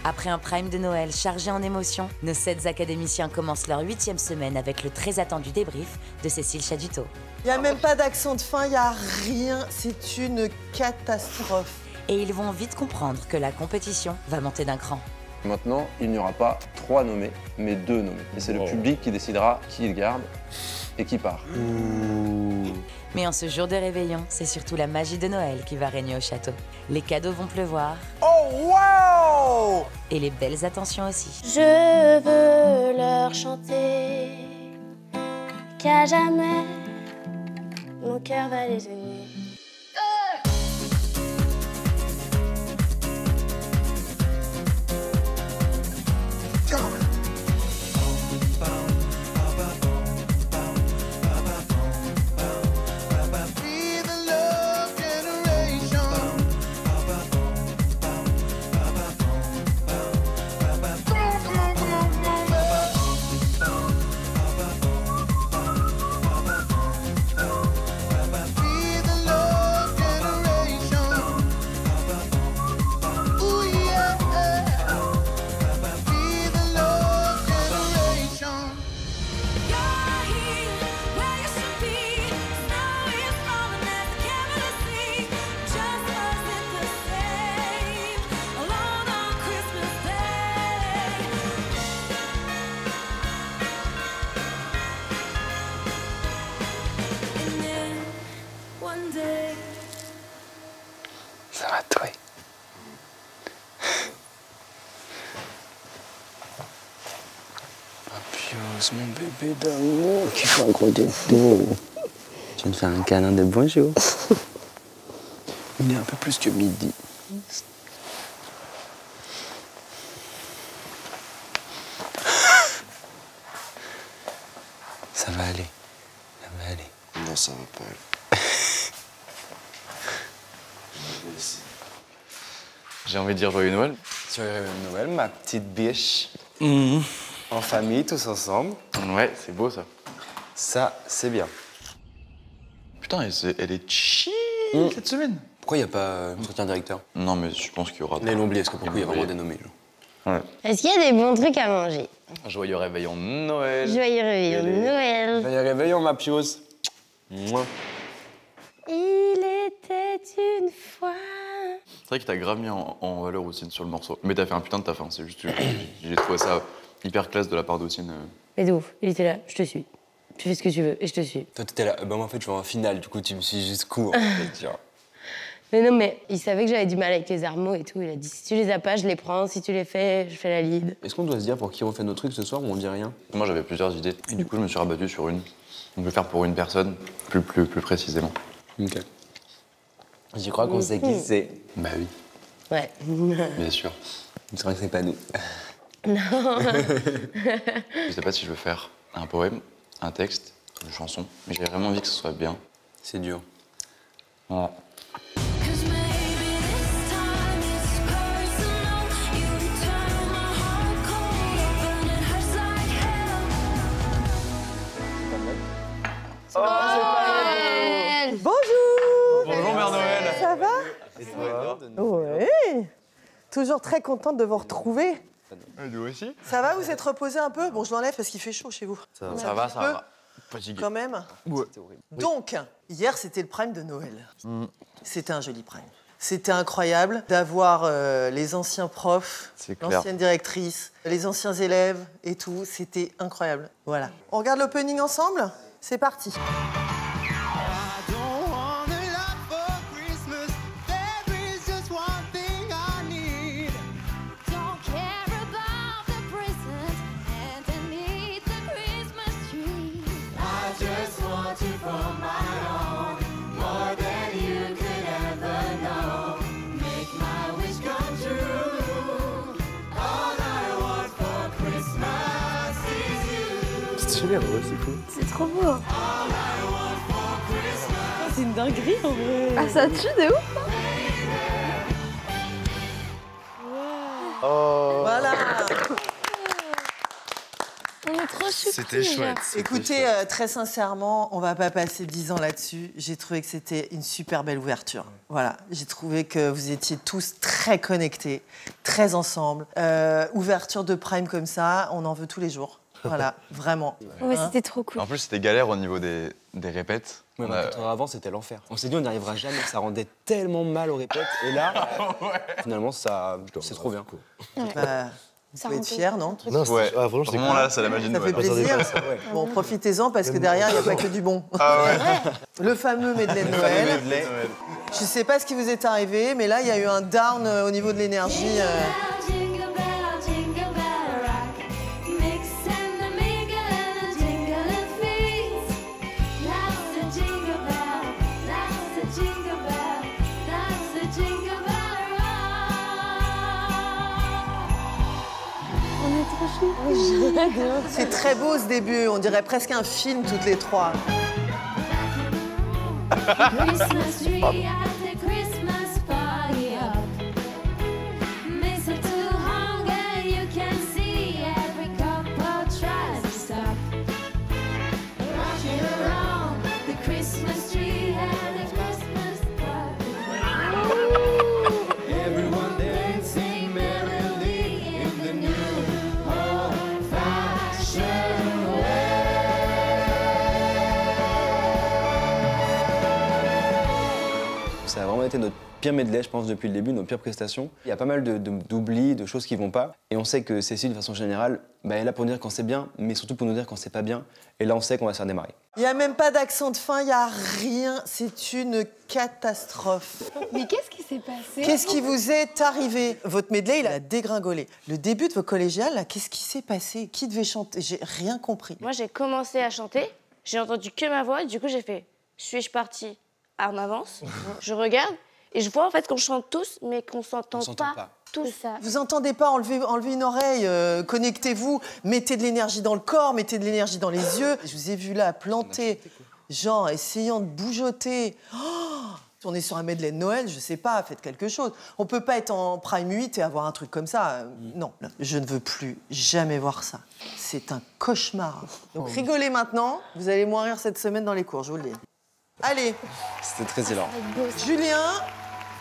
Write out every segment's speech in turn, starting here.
Après un prime de Noël chargé en émotions, nos 7 académiciens commencent leur 8e semaine avec le très attendu débrief de Cécile Chaduto. Il n'y a même pas d'accent de fin, il n'y a rien. C'est une catastrophe. Et ils vont vite comprendre que la compétition va monter d'un cran. Maintenant, il n'y aura pas 3 nommés, mais 2 nommés. Et c'est le public qui décidera qui il garde et qui part. Mais en ce jour de réveillon, c'est surtout la magie de Noël qui va régner au château. Les cadeaux vont pleuvoir. Oh, wow! Et les belles attentions aussi. Je veux leur chanter qu'à jamais mon cœur va les aimer. Ça va, toi. Pius, mon bébé d'amour, qui fait un gros défaut. Tu viens de faire un câlin de bonjour. Il est un peu plus que midi. Ça va aller. Ça va aller. Non, ça va pas aller. J'ai envie de dire joyeux Noël. Joyeux Noël, ma petite biche. En famille, tous ensemble. Ouais, c'est beau ça. Ça, c'est bien. Putain, elle est chill cette semaine. Pourquoi il n'y a pas entretien directeur? Non, mais je pense qu'il y aura. Là, ils l'ont oublié, parce que pour le coup, il y a vraiment des nommés. Ouais. Est-ce qu'il y a des bons trucs à manger? Joyeux réveillon de Noël. Joyeux réveillon de Noël. Joyeux réveillon, ma Pius. Mouah. Il était une fois. C'est vrai que t'as grave mis en valeur Houssine sur le morceau. Mais t'as fait un putain de taf, hein. C'est juste que j'ai trouvé ça hyper classe de la part d'Houssine. Mais de ouf, il était là, je te suis. Tu fais ce que tu veux et je te suis. Toi, t'étais là. Bah, moi, en fait, je vois un final, du coup, tu me suis jusqu'où, en fait, tu vois. Mais non, mais il savait que j'avais du mal avec les armeaux et tout. Il a dit si tu les as pas, je les prends. Si tu les fais, je fais la lead. Est-ce qu'on doit se dire pour qui on fait nos trucs ce soir ou on dit rien? Moi, j'avais plusieurs idées. Et du coup, je me suis rabattu sur une. Donc, je vais faire pour une personne, plus précisément. Ok. J'y crois qu'on sait qui c'est. Bah oui, Ouais. bien sûr. C'est vrai que c'est pas nous. Non. Je sais pas si je veux faire un poème, un texte, une chanson, mais j'ai vraiment envie que ce soit bien. C'est dur. Voilà. Bonjour! Bonjour Mère Noël. Ça va? Ouais. Toujours très contente de vous retrouver. Nous aussi. Ça va, vous êtes reposé un peu? Bon, je l'enlève parce qu'il fait chaud chez vous. Ça va, ça va. Fatigué. Quand même. Ouais. Donc, hier, c'était le prime de Noël. C'était un joli prime. C'était incroyable d'avoir les anciens profs, C'est clair. l'ancienne directrice, les anciens élèves et tout. C'était incroyable. Voilà. On regarde l'opening ensemble? C'est parti. C'est cool. C'est trop beau. C'est une dinguerie en vrai. Ah, ça tue de ouf. Voilà. On est trop subtil. C'était chouette. Écoutez, très sincèrement, on va pas passer 10 ans là-dessus. J'ai trouvé que c'était une super belle ouverture. Voilà, j'ai trouvé que vous étiez tous très connectés, très ensemble. Ouverture de Prime comme ça, on en veut tous les jours. Voilà, vraiment. Ouais, Hein. c'était trop cool. En plus, c'était galère au niveau des répètes. Ouais, On a- 4 heures avant, c'était l'enfer. On s'est dit, on n'y arrivera jamais, ça rendait tellement mal aux répètes. Et là, finalement, c'est trop bien. Bah, vous pouvez être fiers, non? Non, Ouais, franchement, c'était vraiment là, c'est la magie de Ça fait Noël. plaisir. Ouais. Bon, profitez-en parce que derrière, il n'y a pas que du bon. Ah ouais. Le fameux medley de Noël. Je sais pas ce qui vous est arrivé, mais là, il y a eu un down au niveau de l'énergie. Jingle bell, jingle bell rock. Mix and the mingle and the jingle feet. That's the jingle bell, that's the jingle bell, that's the jingle bell rock. On est trop chou. C'est très beau ce début, on dirait presque un film toutes les trois. Christmas tree at the Christmas party up. Mistletoe hung and you can see every couple tries to stop. Rocking around the Christmas tree at the Christmas party. Everyone dancing merrily in the new old-fashioned way. Ça a vraiment été notre pire medley, je pense, depuis le début, nos pires prestations. Il y a pas mal d'oublis, de choses qui vont pas. Et on sait que Cécile, de façon générale, elle est là pour nous dire quand c'est bien, mais surtout pour nous dire quand c'est pas bien. Et là, on sait qu'on va se faire démarrer. Il n'y a même pas d'accent de fin, il n'y a rien. C'est une catastrophe. Mais qu'est-ce qui s'est passé? Qu'est-ce qui vous est arrivé? Votre medley, il a dégringolé. Le début de vos collégiales, là, qu'est-ce qui s'est passé? Qui devait chanter? J'ai rien compris. Moi, j'ai commencé à chanter, j'ai entendu que ma voix, et du coup, j'ai fait « Suis-je partie en avance ?» Je regarde, et je vois en fait qu'on chante tous, mais qu'on s'entend pas tous. Ça. Vous entendez pas, enlevez une oreille, connectez-vous, mettez de l'énergie dans le corps, mettez de l'énergie dans les yeux. Je vous ai vu là planter, genre essayant de bougeoter. Oh, on est sur un medley de Noël, je sais pas, faites quelque chose. On peut pas être en Prime 8 et avoir un truc comme ça. Non, je ne veux plus jamais voir ça. C'est un cauchemar. Donc rigolez maintenant, vous allez moins rire cette semaine dans les cours, je vous le dis. Allez, C'était très hilarant. Julien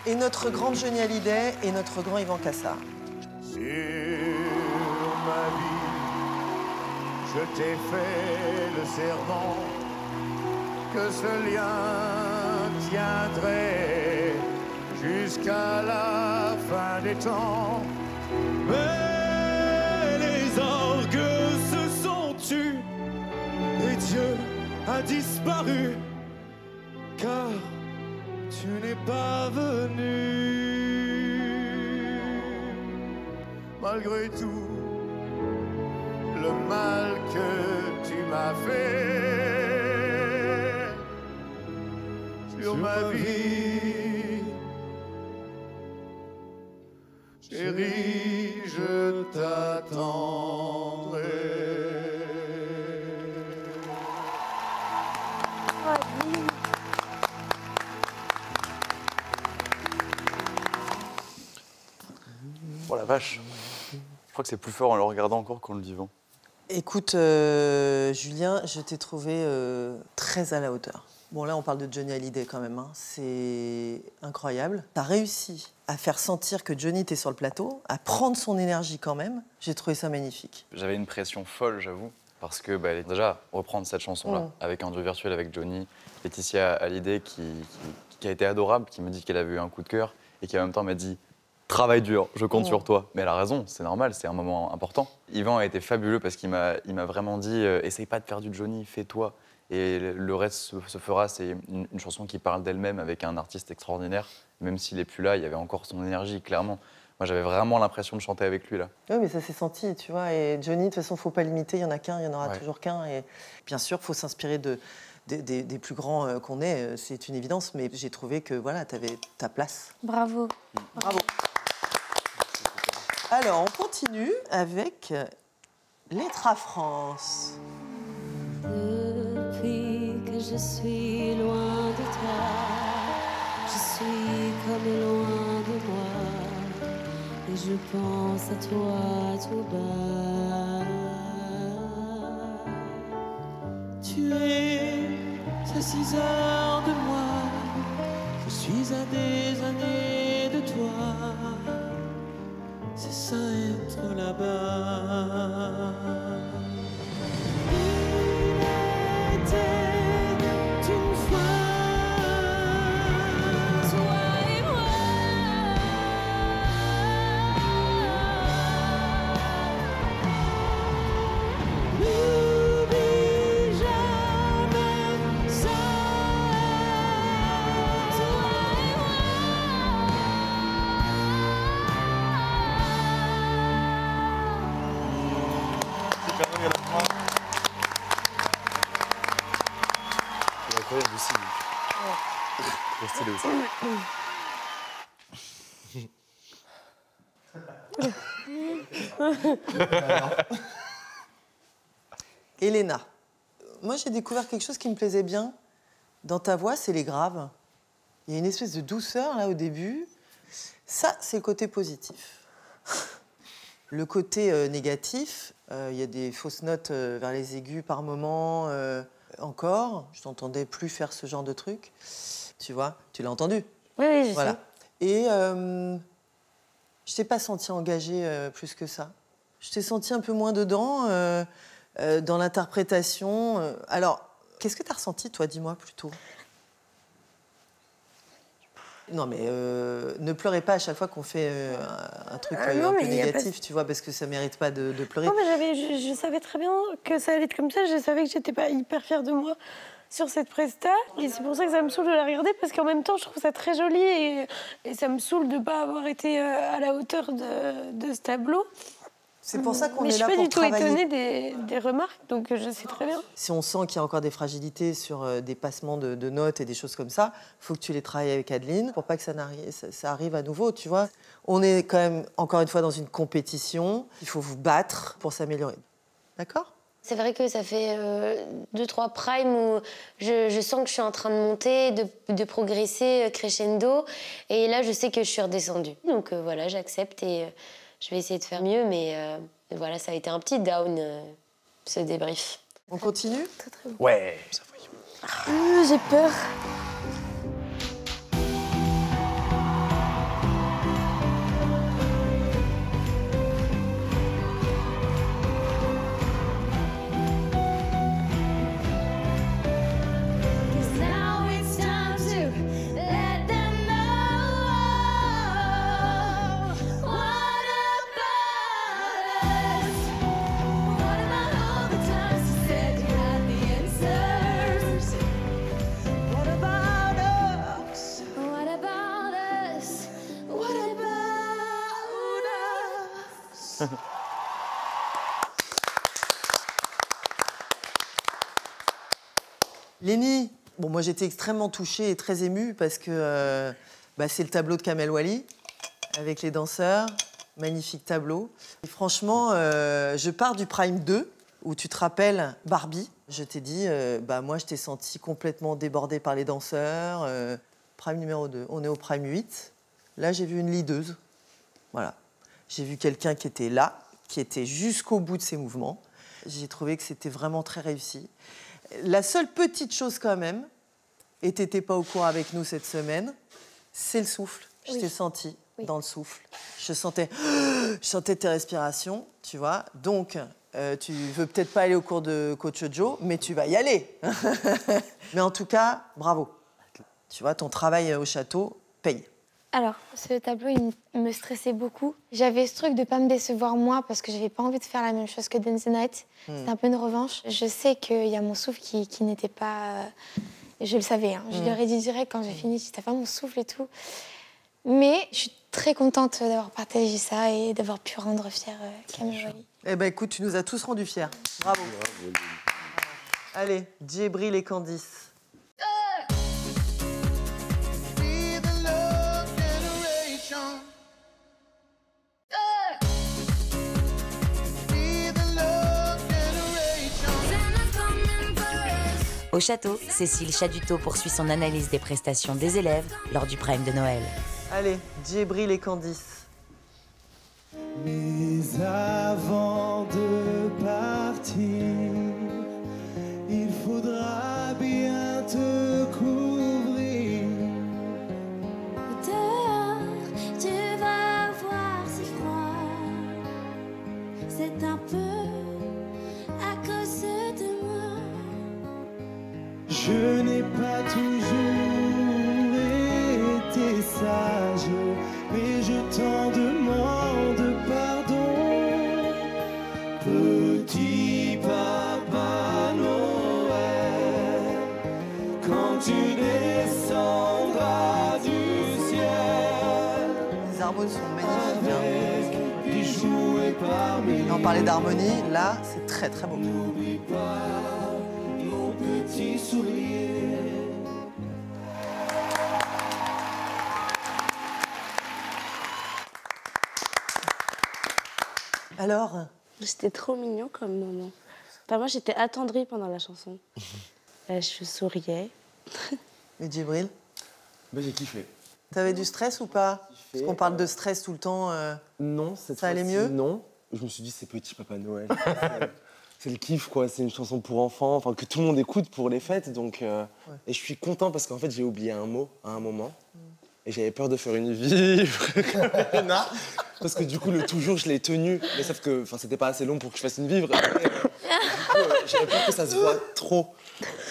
et notre grande Johnny Hallyday et notre grand Yvan Cassard. Sur ma vie, je t'ai fait le serment que ce lien tiendrait jusqu'à la fin des temps. Mais les orgues se sont tus et Dieu a disparu, car tu n'es pas venu. Malgré tout, le mal que tu m'as fait sur ma vie, chérie, je t'attendrai. Oh la vache. Je crois que c'est plus fort en le regardant encore qu'en le vivant. Écoute, Julien, je t'ai trouvé très à la hauteur. Bon, là, on parle de Johnny Hallyday quand même. Hein. C'est incroyable. T'as réussi à faire sentir que Johnny était sur le plateau, à prendre son énergie quand même. J'ai trouvé ça magnifique. J'avais une pression folle, j'avoue, parce que déjà, reprendre cette chanson-là, avec un duo virtuel avec Johnny, Laetitia Hallyday qui a été adorable, qui me dit qu'elle avait eu un coup de cœur et qui en même temps m'a dit « Travaille dur, je compte sur toi ». Mais elle a raison, c'est normal, c'est un moment important. Yvan a été fabuleux parce qu'il m'a vraiment dit « Essaye pas de faire du Johnny, fais-toi ». Et le reste se fera, c'est une chanson qui parle d'elle-même avec un artiste extraordinaire. Même s'il n'est plus là, il y avait encore son énergie, clairement. Moi, j'avais vraiment l'impression de chanter avec lui, là. Oui, mais ça s'est senti, tu vois. Et Johnny, de toute façon, il ne faut pas limiter. Il y en a qu'un, il y en aura toujours qu'un. Et bien sûr, il faut s'inspirer des plus grands qu'on est. C'est une évidence. Mais j'ai trouvé que voilà, tu avais ta place. Bravo. Bravo. Alors, on continue avec Lettre à France. Depuis que je suis loin de toi, je suis comme loin de moi, et je pense à toi tout bas. à 6 heures de moi, je suis à des années de toi. C'est ça être là-bas. Il était une fois toi et moi. N'oublie jamais ça. Toi et moi. C'est incroyable aussi. Trop stylé aussi. Elena, moi j'ai découvert quelque chose qui me plaisait bien dans ta voix, c'est les graves. Il y a une espèce de douceur là au début. Ça, c'est le côté positif. Le côté négatif, il y a des fausses notes vers les aigus par moment. Encore, je t'entendais plus faire ce genre de truc. Tu vois, tu l'as entendu. Oui, oui, je Voilà. sais. Et je t'ai pas senti engagée plus que ça. Je t'ai senti un peu moins dedans, dans l'interprétation. Alors, qu'est-ce que tu as ressenti, toi, dis-moi plutôt. Non, mais ne pleurez pas à chaque fois qu'on fait un truc non, un peu mais y a pas négatif, tu vois, parce que ça mérite pas de pleurer. Non, mais je savais très bien que ça allait être comme ça. Je savais que j'étais pas hyper fière de moi sur cette presta. Et c'est pour ça que ça me saoule de la regarder, parce qu'en même temps, je trouve ça très joli. Et ça me saoule de ne pas avoir été à la hauteur de ce tableau. C'est pour ça qu'on Mais est là je pour suis pas du tout travailler. étonnée des remarques, donc je sais très bien. Si on sent qu'il y a encore des fragilités sur des passements de notes et des choses comme ça, il faut que tu les travailles avec Adeline pour pas que ça arrive à nouveau, tu vois. On est quand même, encore une fois, dans une compétition. Il faut vous battre pour s'améliorer. D'accord ? C'est vrai que ça fait 2-3 primes où je sens que je suis en train de monter, de progresser crescendo. Et là, je sais que je suis redescendue. Donc voilà, j'accepte et je vais essayer de faire mieux. Mais voilà, ça a été un petit down, ce débrief. On continue ? Très, très bon. Ouais. J'ai peur. Now it's time to let them know. What about us? What about all the times you said you had the answers? What about us? What about us? What about us? Lénie, bon, moi j'étais extrêmement touchée et très émue parce que c'est le tableau de Kamel Wally avec les danseurs. Magnifique tableau. Et franchement, je pars du Prime 2 où tu te rappelles Barbie. Je t'ai dit, moi je t'ai senti complètement débordée par les danseurs. Prime numéro 2. On est au Prime 8. Là, j'ai vu une leaduse. Voilà. J'ai vu quelqu'un qui était là, qui était jusqu'au bout de ses mouvements. J'ai trouvé que c'était vraiment très réussi. La seule petite chose quand même, et t'étais pas au courant avec nous cette semaine, c'est le souffle. Je t'ai senti dans le souffle. Je sentais tes respirations, tu vois. Donc, tu veux peut-être pas aller au cours de Coach Joe, mais tu vas y aller. Mais en tout cas, bravo. Tu vois, ton travail au château paye. Alors, ce tableau, il me stressait beaucoup. J'avais ce truc de pas me décevoir moi parce que j'avais pas envie de faire la même chose que Dance the Night. C'était un peu une revanche. Je sais qu'il y a mon souffle qui n'était pas... Je le savais, hein. Je leur ai dit direct quand j'ai fini, t'as pas mon souffle et tout. Mais je suis très contente d'avoir partagé ça et d'avoir pu rendre fière Kamel Wally. Eh ben écoute, tu nous as tous rendus fiers. Bravo. Allez, Djibril et Candice. Au château, Cécile Chaduto poursuit son analyse des prestations des élèves lors du Prime de Noël. Allez, Djibril et Candice. Mais avant de partir, il faudra bien te c'est un peu à cause de moi. Je n'ai pas toujours été sage, mais je t'en demande pardon. Petit papa Noël, quand tu descendras du ciel, Les harmonies sont magnifiques. avec des jouets parmi Et on parlait d'harmonie, là, c'est très très beau. n'oublie pas mon petit sourire. Alors, C'était trop mignon comme moment. Enfin, moi, j'étais attendrie pendant la chanson. Je souriais. et Djibril, Bah, j'ai kiffé. t'avais du stress ou pas? Parce qu'on parle de stress tout le temps. Non, cette Ça allait fois-ci, mieux? Non. Je me suis dit, c'est Petit Papa Noël. C'est le kiff, quoi. C'est une chanson pour enfants, enfin, que tout le monde écoute pour les fêtes. Donc, Et je suis content parce qu'en fait, j'ai oublié un mot à un moment. Et j'avais peur de faire une vivre parce que du coup, le toujours, je l'ai tenu. Mais sauf que c'était pas assez long pour que je fasse une vivre. Et, du coup, j'avais peur que ça se voit trop.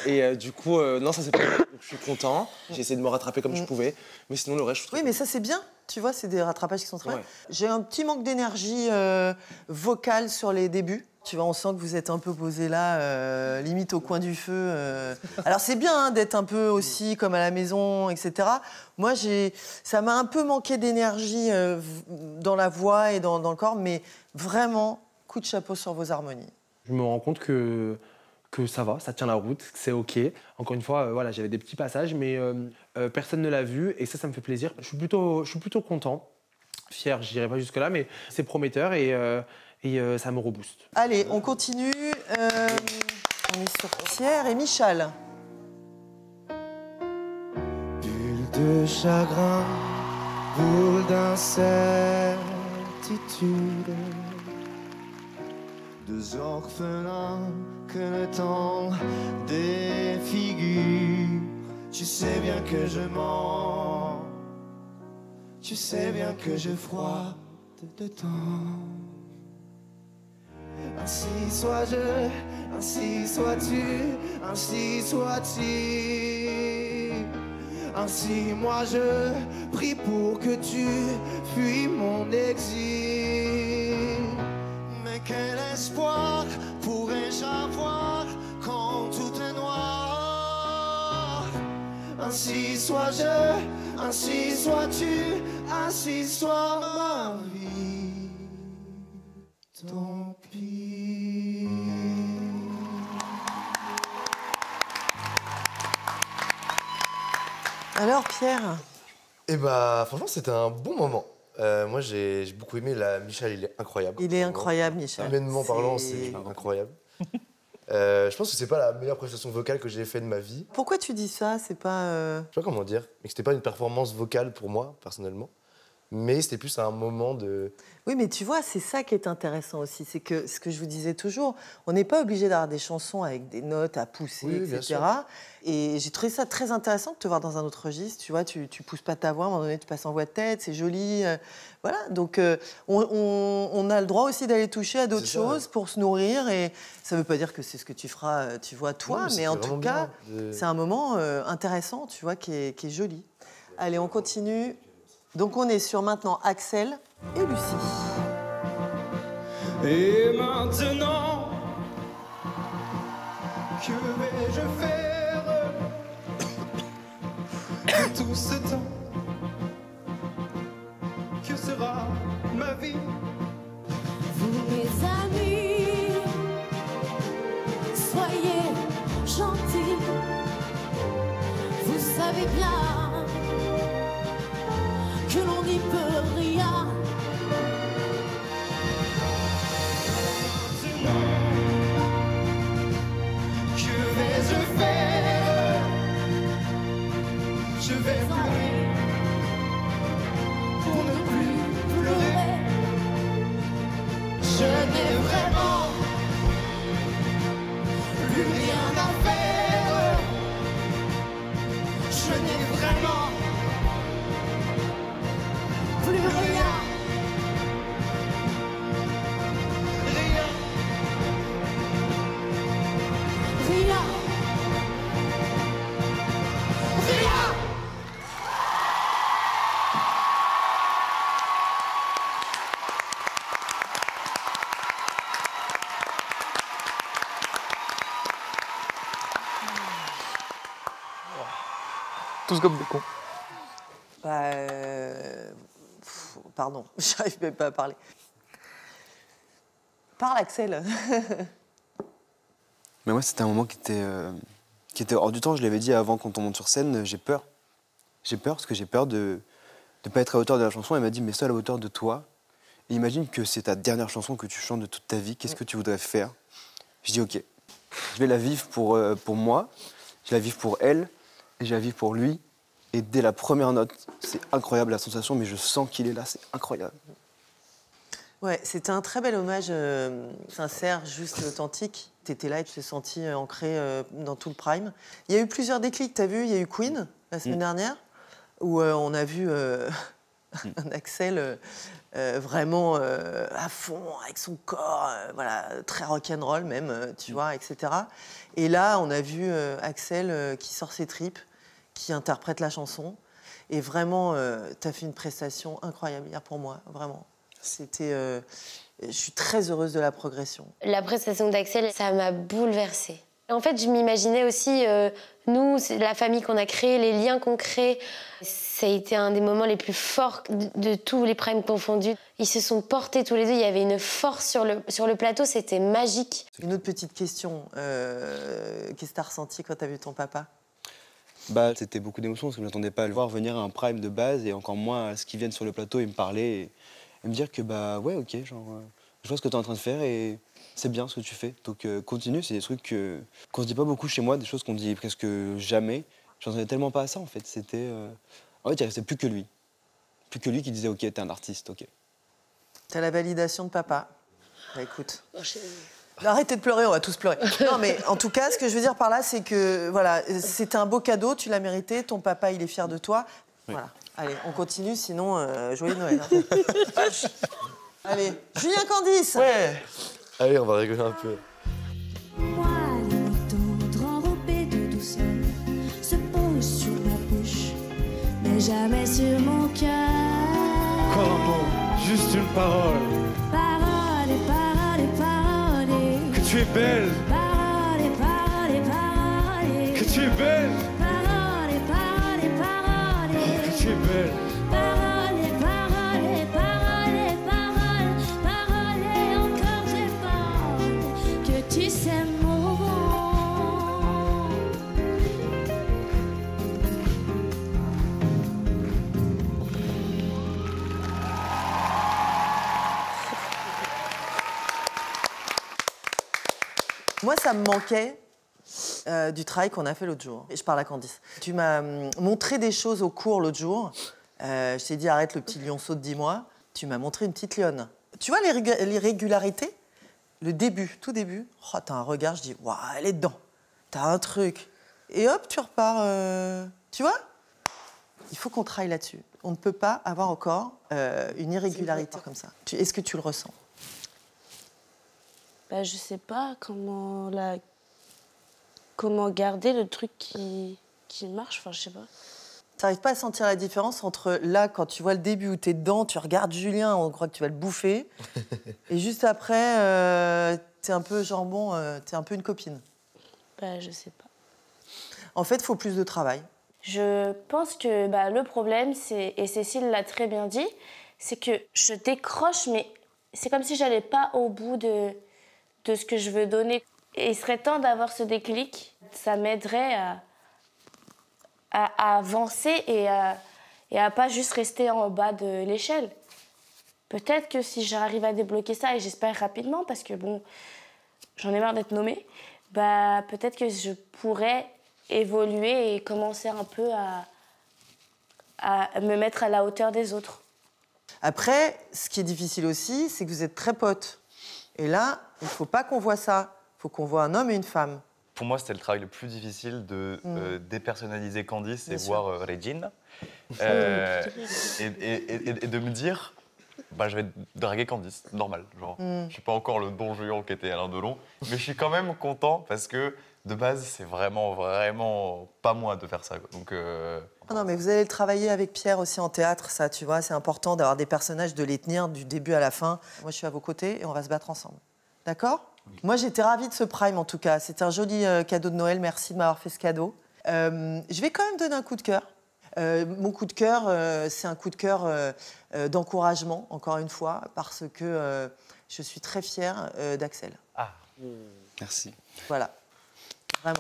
Et du coup, non, ça s'est pas fait. Donc, je suis content. J'ai essayé de me rattraper comme je pouvais. Mais sinon, le reste, je trouve. Oui, mais ça c'est bien, tu vois, c'est des rattrapages qui sont très bien. Ouais. J'ai un petit manque d'énergie vocale sur les débuts. Tu vois, on sent que vous êtes un peu posé là, limite au coin du feu. Alors c'est bien hein, d'être un peu aussi comme à la maison, etc. Moi, ça m'a un peu manqué d'énergie dans la voix et dans le corps, mais vraiment, coup de chapeau sur vos harmonies. Je me rends compte que ça va, ça tient la route, que c'est OK. Encore une fois, voilà, j'avais des petits passages, mais personne ne l'a vu et ça me fait plaisir. Je suis plutôt content, fier, je dirais pas jusque-là, mais c'est prometteur et ça me rebooste. Allez, on continue. On est sur Pierre et Michal. Bulle de chagrin, boule d'incertitude. Deux orphelins que le temps défigure. Tu sais bien que je mens, tu sais bien que je froide de temps. Ainsi sois-je, ainsi sois-tu, ainsi sois-tu. Ainsi moi je prie pour que tu fuis mon exil. Mais quel espoir pourrais-je avoir quand tout est noir? Ainsi sois-je, ainsi sois-tu, ainsi soit ma vie. Tant pis. Alors Pierre, Eh bah, franchement, c'était un bon moment. Moi, j'ai beaucoup aimé Michal, il est incroyable. il est incroyable Michal. Humainement parlant, c'est incroyable. Je pense que c'est pas la meilleure prestation vocale que j'ai faite de ma vie. Pourquoi tu dis ça? C'est pas... Je sais pas comment dire, mais que c'était pas une performance vocale pour moi, personnellement. Mais c'était plus un moment de... Oui, mais tu vois, c'est ça qui est intéressant aussi. C'est que, ce que je vous disais toujours, on n'est pas obligé d'avoir des chansons avec des notes à pousser, Oui, bien etc. sûr. Et j'ai trouvé ça très intéressant de te voir dans un autre registre. Tu vois, tu pousses pas ta voix, à un moment donné, tu passes en voix de tête, c'est joli. Voilà, donc on a le droit aussi d'aller toucher à d'autres C'est ça, choses pour se nourrir. Et ça veut pas dire que c'est ce que tu feras, tu vois, toi, Non, mais en c'était tout vraiment cas, bien de- c'est un moment intéressant, tu vois, qui est joli. Allez, on continue. Donc on est sur maintenant Axel et Lucie. Et maintenant, que vais-je faire de tout ce temps? Que sera ma vie? Vous, mes amis, soyez gentils. Vous savez bien que l'on n'y peut rien. Que vais-je faire? Je vais pleurer pour ne plus pleurer. Je n'ai vraiment Plus rien à faire. Je n'ai vraiment Tous comme des cons. Bah, pardon, j'arrive même pas à parler. Parle, Axel. Mais moi, c'était un moment qui était hors du temps. Je l'avais dit avant, quand on monte sur scène, j'ai peur. J'ai peur parce que j'ai peur de ne pas être à la hauteur de la chanson. Elle m'a dit, mais sois à la hauteur de toi. Et imagine que c'est ta dernière chanson que tu chantes de toute ta vie. Qu'est-ce que tu voudrais faire? Je dis, OK, je vais la vivre pour moi, je vais la vivre pour elle, et je vais la vivre pour lui. Et dès la première note, c'est incroyable la sensation, mais je sens qu'il est là, c'est incroyable. Ouais, c'était un très bel hommage sincère, juste, authentique. Tu étais là et tu t'es senti ancré dans tout le prime. Il y a eu plusieurs déclics, tu as vu, il y a eu Queen la semaine dernière, où on a vu un Axel vraiment à fond, avec son corps, voilà, très rock'n'roll même, tu vois, etc. Et là, on a vu Axel qui sort ses tripes, qui interprète la chanson. Et vraiment, tu as fait une prestation incroyable hier pour moi, vraiment. C'était... je suis très heureuse de la progression. La prestation d'Axel, ça m'a bouleversée. En fait, je m'imaginais aussi, nous, la famille qu'on a créée, les liens qu'on crée. Ça a été un des moments les plus forts de tous les primes confondus. Ils se sont portés tous les deux, il y avait une force sur le plateau, c'était magique. Une autre petite question, qu'est-ce que tu as ressenti quand tu as vu ton papa? Bah, c'était beaucoup d'émotions parce que je ne m'attendais pas à le voir venir à un prime de base et encore moins à ce qu'il vienne sur le plateau et me parler et me dire que bah ouais, ok, genre, je vois ce que tu es en train de faire et c'est bien ce que tu fais. Donc continue, c'est des trucs qu'on se dit pas beaucoup chez moi, des choses qu'on dit presque jamais. Je n'entendais tellement pas à ça en fait. C'était. En fait, il restait plus que lui. Plus que lui qui disait ok, t'es un artiste, ok. T'as la validation de papa. Bah écoute. Arrêtez de pleurer, on va tous pleurer. Non, mais en tout cas, ce que je veux dire par là, c'est que voilà, c'était un beau cadeau, tu l'as mérité, ton papa, il est fier de toi. Oui. Voilà. Allez, on continue, sinon, joyeux Noël. Hein. Allez, Julien Candice. Ouais. Allez, on va rigoler un peu. Moi, les moutons enrobés de douceur se posent sur ma bouche, mais jamais sur mon cœur. Encore un mot, juste une parole. Parole et parole et parole. Que tu es belle. Parole et parole et parole. Que tu es belle. Parole et parole et parole. Que tu es belle. Parole et parole et parole et parole. Parole et encore des paroles. Que tu sais mon. Moi, ça me manquait du travail qu'on a fait l'autre jour. Et je parle à Candice. Tu m'as montré des choses au cours l'autre jour. Je t'ai dit, arrête le petit lionceau de 10 mois. Tu m'as montré une petite lionne. Tu vois l'irrégularité? Le début, tout début. Oh, t'as un regard, je dis, waouh, elle est dedans. T'as un truc. Et hop, tu repars. Tu vois? Il faut qu'on travaille là-dessus. On ne peut pas avoir encore une irrégularité comme ça. Est-ce que tu le ressens? Bah, je sais pas comment garder le truc qui marche, enfin je sais pas. T'arrives pas à sentir la différence entre là, quand tu vois le début où t'es dedans, tu regardes Julien, on croit que tu vas le bouffer, et juste après, t'es un peu genre bon, t'es un peu une copine. Bah, je sais pas. En fait, il faut plus de travail. Je pense que le problème, c'est, et Cécile l'a très bien dit, c'est que je décroche, mais c'est comme si j'allais pas au bout de ce que je veux donner. Et il serait temps d'avoir ce déclic. Ça m'aiderait à avancer et à pas juste rester en bas de l'échelle. Peut-être que si j'arrive à débloquer ça, et j'espère rapidement, parce que bon, j'en ai marre d'être nommée, peut-être que je pourrais évoluer et commencer un peu à me mettre à la hauteur des autres. Après, ce qui est difficile aussi, c'est que vous êtes très potes. Et là, il ne faut pas qu'on voit ça. Il faut qu'on voit un homme et une femme. Pour moi, c'était le travail le plus difficile de dépersonnaliser Candice et Bien voir Regine. Et de me dire, je vais draguer Candice, normal. Genre, je suis pas encore le Don Juan qui était Alain Delon, mais je suis quand même content parce que de base, c'est vraiment, vraiment pas moi de faire ça. Quoi. Donc, non, mais vous allez travailler avec Pierre aussi en théâtre, ça, tu vois. C'est important d'avoir des personnages, de les tenir du début à la fin. Moi, je suis à vos côtés et on va se battre ensemble. D'accord? Moi, j'étais ravie de ce prime, en tout cas. C'était un joli cadeau de Noël. Merci de m'avoir fait ce cadeau. Je vais quand même donner un coup de cœur Mon coup de cœur, c'est un coup de cœur d'encouragement, encore une fois, parce que je suis très fière d'Axel. Ah. Merci. Voilà, vraiment.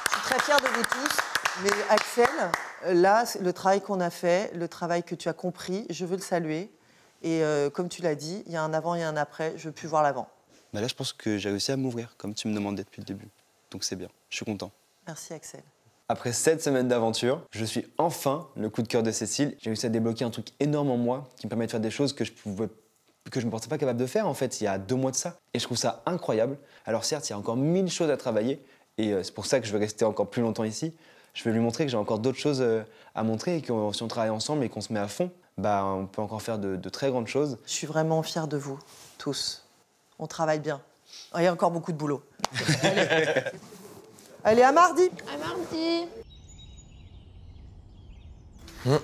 Je suis très fière de vous tous, mais Axel, là, le travail qu'on a fait, le travail que tu as compris, je veux le saluer. Et comme tu l'as dit, il y a un avant et un après, je veux plus voir l'avant. Bah là, je pense que j'ai réussi à m'ouvrir, comme tu me demandais depuis le début. Donc c'est bien, je suis content. Merci Axel. Après 7 semaines d'aventure, je suis enfin le coup de cœur de Cécile. J'ai réussi à débloquer un truc énorme en moi qui me permet de faire des choses que je ne me pensais pas capable de faire en fait il y a 2 mois de ça. Et je trouve ça incroyable. Alors certes, il y a encore 1000 choses à travailler et c'est pour ça que je vais rester encore plus longtemps ici. Je vais lui montrer que j'ai encore d'autres choses à montrer et que si on travaille ensemble et qu'on se met à fond, bah, on peut encore faire de très grandes choses. Je suis vraiment fière de vous, tous. On travaille bien. Il y a encore beaucoup de boulot. Allez, à mardi. À mardi. Ouais,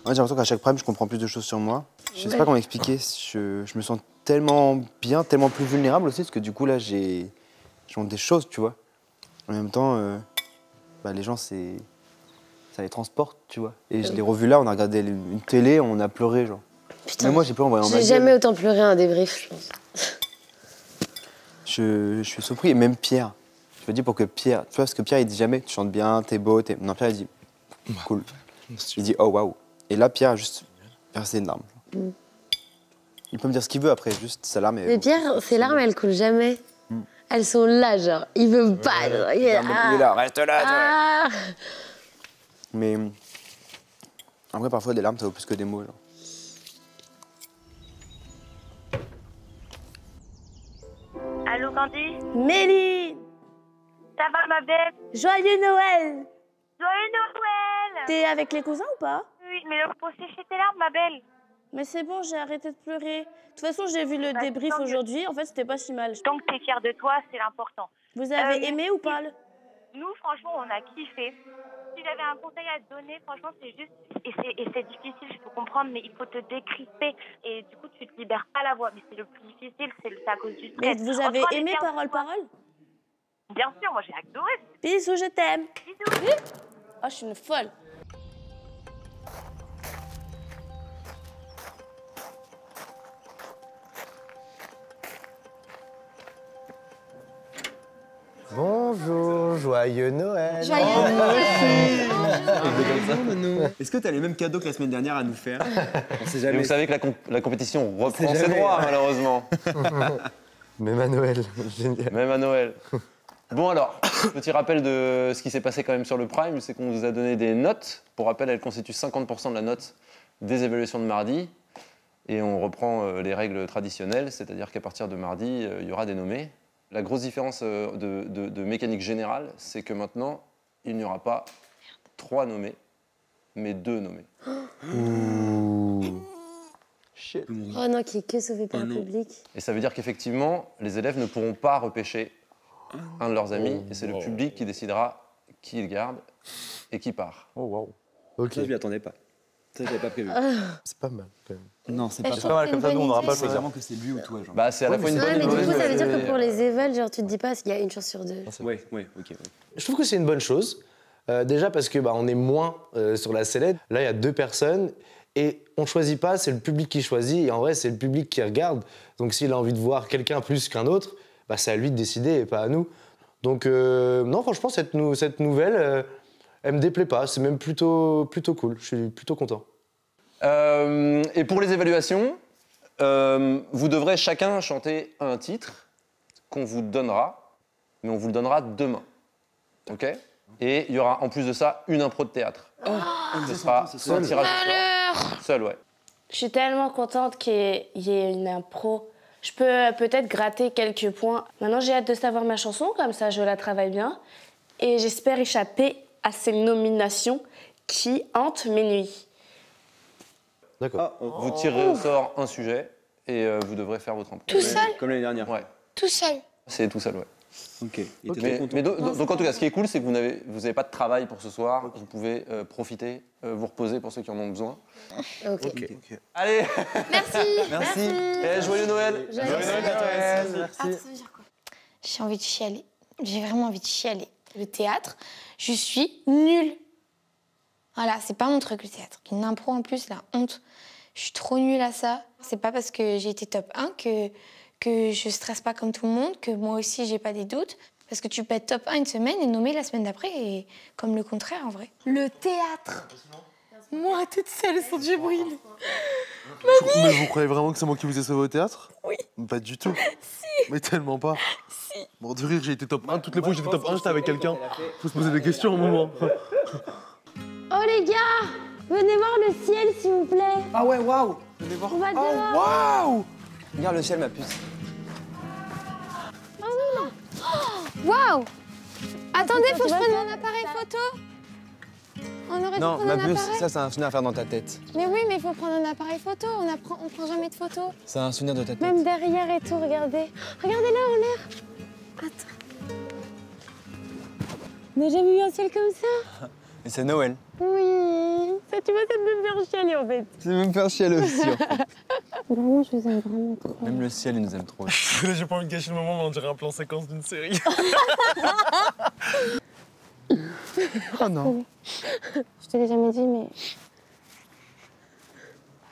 j'ai l'impression qu'à chaque prime, je comprends plus de choses sur moi. Je sais pas comment expliquer. Je me sens tellement bien, tellement plus vulnérable aussi, parce que du coup, là, j'ai des choses, tu vois. En même temps, bah, les gens, ça les transporte, tu vois. Et je l'ai revu là, on a regardé une télé, on a pleuré, genre. Putain, mais moi, j'ai pleuré en voyant ma j'ai gueule. jamais autant pleuré un débrief, je pense. Je suis surpris, et même Pierre. Je me dis pour que Pierre, tu vois, parce que Pierre, il dit jamais, tu chantes bien, t'es beau, t'es... Non, Pierre, il dit, cool. Il dit, oh, waouh. Et là, Pierre a juste versé une larme. Il peut me dire ce qu'il veut après, juste sa larme. Mais Pierre, ses larmes, elles coulent jamais. Elles sont là, genre, il veut pas. Genre, il est là, reste là, ah. Mais en vrai, parfois, des larmes, ça vaut plus que des mots, genre. Allô, Candy? Méline! Ça va, ma belle? Joyeux Noël! Joyeux Noël! T'es avec les cousins ou pas? Oui, mais le repos sécher tes larmes, ma belle. Mais c'est bon, j'ai arrêté de pleurer. De toute façon, j'ai vu le débrief tant mieux. aujourd'hui. En fait, c'était pas si mal. Donc, t'es fière de toi, c'est l'important. Vous avez aimé ou pas? Nous, franchement, on a kiffé. Si j'avais un conseil à te donner, franchement, c'est juste... Et c'est difficile, je peux comprendre, mais il faut te décrisper. Et du coup, tu te libères pas la voix. Mais c'est le plus difficile, c'est à cause du Mais stress. vous avez aimé Parole? Bien sûr, moi, j'ai adoré. Bisous, je t'aime. Bisous. Oh, je suis une folle. Bonjour, joyeux Noël. Joyeux Noël. Est-ce que t'as les mêmes cadeaux que la semaine dernière à nous faire? On sait Mais jamais. vous savez que la compétition reprend ses droits, malheureusement. Même à Noël, génial. Même à Noël. Bon alors, petit rappel de ce qui s'est passé quand même sur le Prime, c'est qu'on vous a donné des notes. Pour rappel, elles constituent 50% de la note des évaluations de mardi. Et on reprend les règles traditionnelles, c'est-à-dire qu'à partir de mardi, il y aura des nommés. La grosse différence de mécanique générale, c'est que maintenant, il n'y aura pas 3 nommés, mais 2 nommés. Shit. Oh non, qui est que sauvé par le public. Et ça veut dire qu'effectivement, les élèves ne pourront pas repêcher un de leurs amis, et c'est le public qui décidera qui il garde et qui part. Oh wow. Ok. Ça, je m'y attendais pas. Ça, je l'avais pas prévu. C'est pas mal quand même. Non, c'est Et pas je C'est pas mal comme ça, nous on n'aura pas C'est choisi. vraiment que c'est lui ou toi, genre. Bah, c'est à la fois une bonne Ouais, et mais une du mauvaise coup, ça veut nouvelle. dire que pour les évals, genre, tu te dis pas qu'il y a une chance sur 2. Ouais, ok. Je trouve que c'est une bonne chose. Déjà parce que on est moins sur la sellette. Là, il y a 2 personnes et on choisit pas, c'est le public qui choisit. Et en vrai, c'est le public qui regarde. Donc s'il a envie de voir quelqu'un plus qu'un autre, c'est à lui de décider et pas à nous. Donc non, franchement, cette nouvelle, elle me déplaît pas. C'est même plutôt cool. Je suis plutôt content. Et pour les évaluations, vous devrez chacun chanter un titre qu'on vous donnera, mais on vous le donnera demain. Ok? Et il y aura en plus de ça une impro de théâtre. Ce sera un tirage au sort. Seul, ouais. Je suis tellement contente qu'il y ait une impro. Je peux peut-être gratter quelques points. Maintenant, j'ai hâte de savoir ma chanson, comme ça je la travaille bien. Et j'espère échapper à ces nominations qui hantent mes nuits. D'accord. Vous tirerez au sort un sujet et vous devrez faire votre impro. Tout seul? Comme l'année dernière. Ouais, Tout seul. c'est tout seul, ouais. Ok. Mais donc en tout cas, ce qui est cool, c'est que vous n'avez pas de travail pour ce soir. Vous pouvez profiter, vous reposer pour ceux qui en ont besoin. Ok. Allez, Merci. et joyeux Noël. Joyeux Noël. Ah, ça veut dire quoi? J'ai envie de chialer. j'ai vraiment envie de chialer. Le théâtre, je suis nulle. Voilà, c'est pas mon truc, le théâtre. Une impro en plus, la honte. Je suis trop nulle à ça. C'est pas parce que j'ai été top 1 que je stresse pas comme tout le monde, que moi aussi j'ai pas des doutes. Parce que tu peux être top 1 une semaine et nommé la semaine d'après, et comme le contraire en vrai. Le théâtre. Moi, toute seule, sans Djibril. Mais vous croyez vraiment que c'est moi qui vous ai sauvé au théâtre? Oui. Pas du tout. Si. Mais tellement pas. Si. Bon, de rire, j'ai été top 1. Toutes les fois que j'étais top 1, j'étais avec quelqu'un. Faut se poser des questions au moment. Oh les gars, venez voir le ciel s'il vous plaît. Ah ouais, waouh! Venez voir. On va Oh, dehors. waouh! Regarde le ciel, ma puce. Oh oui, là. Waouh! Attendez, faut que je prenne mon appareil photo. On aurait Non, dû ma prendre un puce, appareil. ça, c'est un souvenir à faire dans ta tête. Mais oui, mais il faut prendre un appareil photo. On prend jamais de photos. C'est un souvenir de ta tête. Même derrière et tout, regardez. Regardez là en l'air. Attends. On n'a jamais eu un ciel comme ça? Et c'est Noël. Oui. Ça, tu vois, ça me fait faire chialer en fait. C'est même faire chialer aussi, en fait. Vraiment, je vous aime vraiment trop. Même le ciel, il nous aime trop. J'ai pas envie de gâcher le moment, mais on dirait un plan séquence d'une série. Oh non. Je te l'ai jamais dit, mais...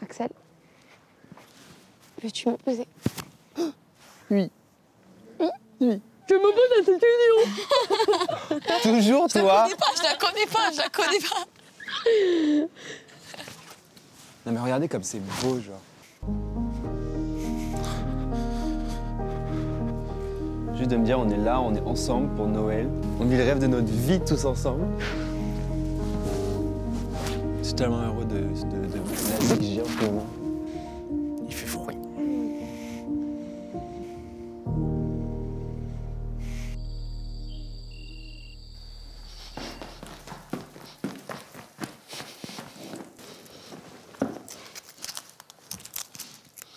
Axel, veux-tu m'épouser? Oui. Oui. Oui. Je m'oppose à cette union. Toujours toi. Je la connais pas. Non mais regardez comme c'est beau, genre. Juste de me dire, on est là, on est ensemble pour Noël. On vit le rêve de notre vie tous ensemble. Je suis tellement heureux de la vie que j'ai en ce moment. Il fait froid.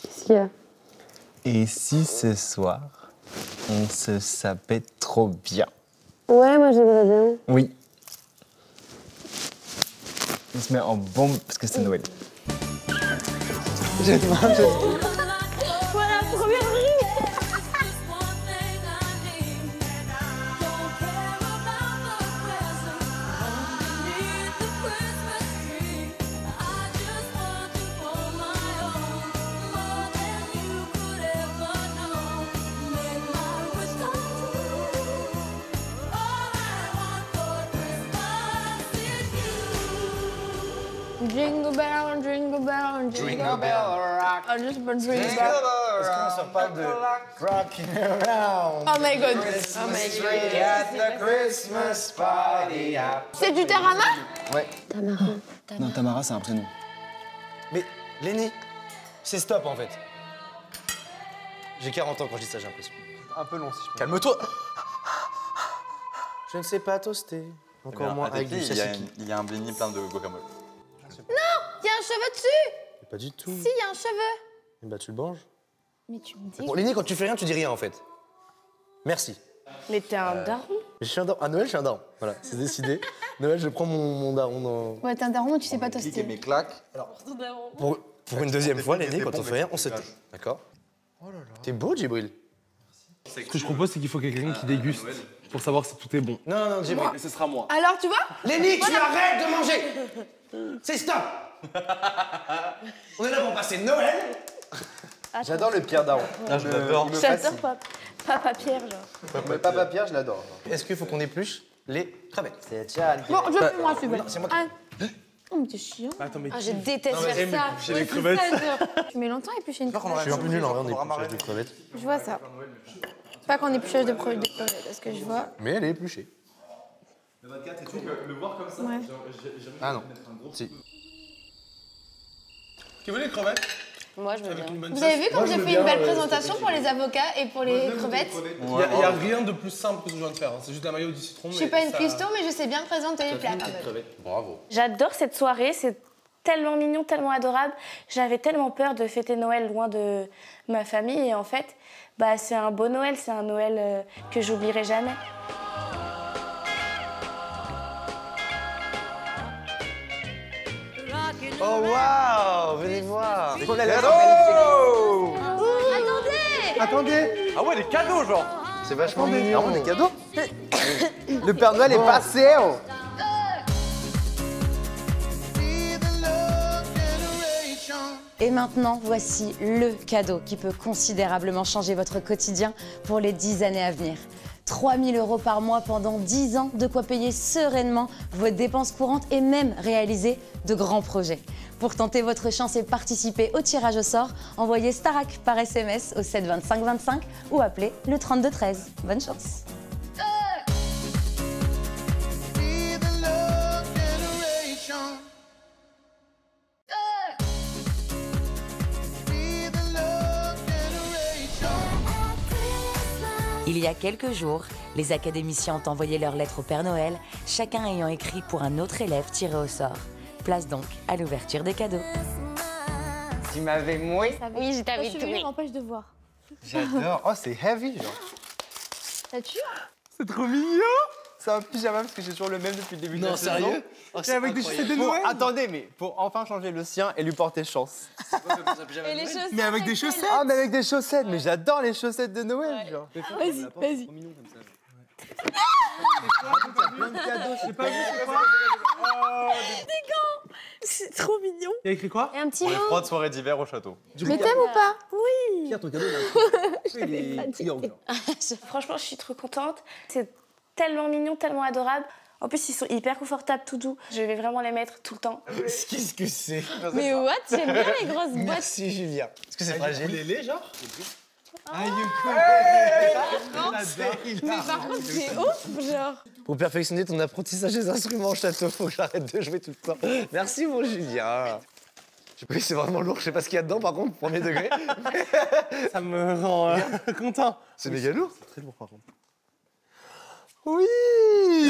Qu'est-ce qu'il y a? Et si ce soir, on se sapait trop bien? Ouais, moi j'aimerais bien. Oui. On se met en bombe parce que c'est Noël. Voilà, première rue. Jingle bell, jingle bell, jingle bell rock. I just been dreaming about. Est-ce qu'on s'en parle de Rocking Around? Oh my god. Oh my god. At the Christmas party. C'est du Terama? Ouais. Tamara. Non, Tamara, c'est un prénom. Mais Lenny, c'est stop en fait. J'ai 40 ans quand je dis ça, j'ai l'impression. Un peu long, si je peux. Calme-toi. Je ne sais pas toaster. Encore moins avec du tzatziki. Il y a un blini plein de guacamole. Il y a un cheveu dessus. Pas du tout. Si, il y a un cheveu. Bah tu le manges. Mais tu me dis. Bon, Lenny, quand tu fais rien, tu dis rien en fait. Merci. Mais t'es un daron. Je suis un daron. À Noël, je suis un daron. Voilà, c'est décidé. Noël, je prends mon daron dans... Ouais, t'es un daron, tu sais pas toaster. mes claques. Pour une deuxième fois, Lenny, quand on fait rien, on se tait. D'accord? Oh là là. T'es beau, Djibril. Ce que je propose, c'est qu'il faut quelqu'un qui déguste pour savoir si tout est bon. Non, non, Djibril. Et ce sera moi. Alors, tu vois? Lenny, tu arrêtes de manger. C'est stop. On est là pour passer Noël. J'adore le Pierre Daron. Je l'adore. J'adore Papa Pierre, genre. Mais Papa Pierre, je l'adore. Est-ce qu'il faut qu'on épluche les crevettes? C'est Tchad. Bon, je fais moi, celui-là. C'est moi qui... Oh, mais t'es chiant. Attends, mais Ah, je déteste Non, mais faire ça. éplucher les crevettes. Tu mets longtemps et éplucher une Je crevette. suis un peu nul en vrai, on épluchage de crevettes. Je vois ça. Pas qu'en épluchage de crevettes, parce que je vois. Mais elle est épluchée. Le 24, et tu le voir comme ça, Ouais. Ah non. Si. Qui veut les crevettes? Moi, je veux bien. Vous avez vu comme j'ai fait une belle présentation pour les avocats et pour les crevettes? Il n'y a rien de plus simple que ce que je viens de faire. C'est juste la maillot du citron. Je suis pas une cuistot, mais je sais bien présenter les plats. Bravo. J'adore cette soirée, c'est tellement mignon, tellement adorable. J'avais tellement peur de fêter Noël loin de ma famille et en fait, bah, c'est un beau Noël, c'est un Noël que j'oublierai jamais. Oh waouh, venez voir. Attendez! Attendez. Ah ouais, les cadeaux, genre. C'est vachement mignon. Vraiment des cadeaux. Le Père Noël est passé. Oh. Et maintenant, voici le cadeau qui peut considérablement changer votre quotidien pour les 10 années à venir. 3 000 € par mois pendant 10 ans, de quoi payer sereinement vos dépenses courantes et même réaliser de grands projets. Pour tenter votre chance et participer au tirage au sort, envoyez Starac par SMS au 7 25 25 ou appelez le 32 13. Bonne chance. Il y a quelques jours, les académiciens ont envoyé leur lettre au Père Noël, chacun ayant écrit pour un autre élève tiré au sort. Place donc à l'ouverture des cadeaux. Tu m'avais moué. Oui, je t'avais Tu trouvé. m'empêche de voir. J'adore. Oh, c'est heavy, genre. Ça tue? C'est trop mignon. C'est un pyjama parce que j'ai toujours le même depuis le début de la Non, saison. sérieux? Et avec des chaussettes de Noël. Attendez, mais pour enfin changer le sien et lui porter chance. Et les chaussettes. Mais avec des chaussettes. Ah, mais avec des chaussettes. Mais j'adore les chaussettes de Noël, genre. Vas-y, vas-y. Plein de cadeaux, je sais pas vu, c'est quoi. C'est trop mignon. Il y a écrit quoi? Et un petit Pour les mot. froides soirées d'hiver au château. Mais t'aimes ou pas? Oui. Pierre, ton cadeau, il est triangle. Franchement, je suis trop contente. C'est tellement mignon, tellement adorable. En plus, ils sont hyper confortables, tout doux. Je vais vraiment les mettre tout le temps. Qu'est-ce que c'est? Mais what? J'aime bien les grosses boîtes. Merci Julien. Est-ce que c'est fragile? Les genre. Ah, Mais par contre, c'est ouf, genre. Pour perfectionner ton apprentissage des instruments au château, faut que j'arrête de jouer tout le temps. Merci mon Julien. Oui, c'est vraiment lourd, je sais pas ce qu'il y a dedans par contre, premier degré. Ça me rend content. C'est méga lourd. C'est très lourd par contre. Oui,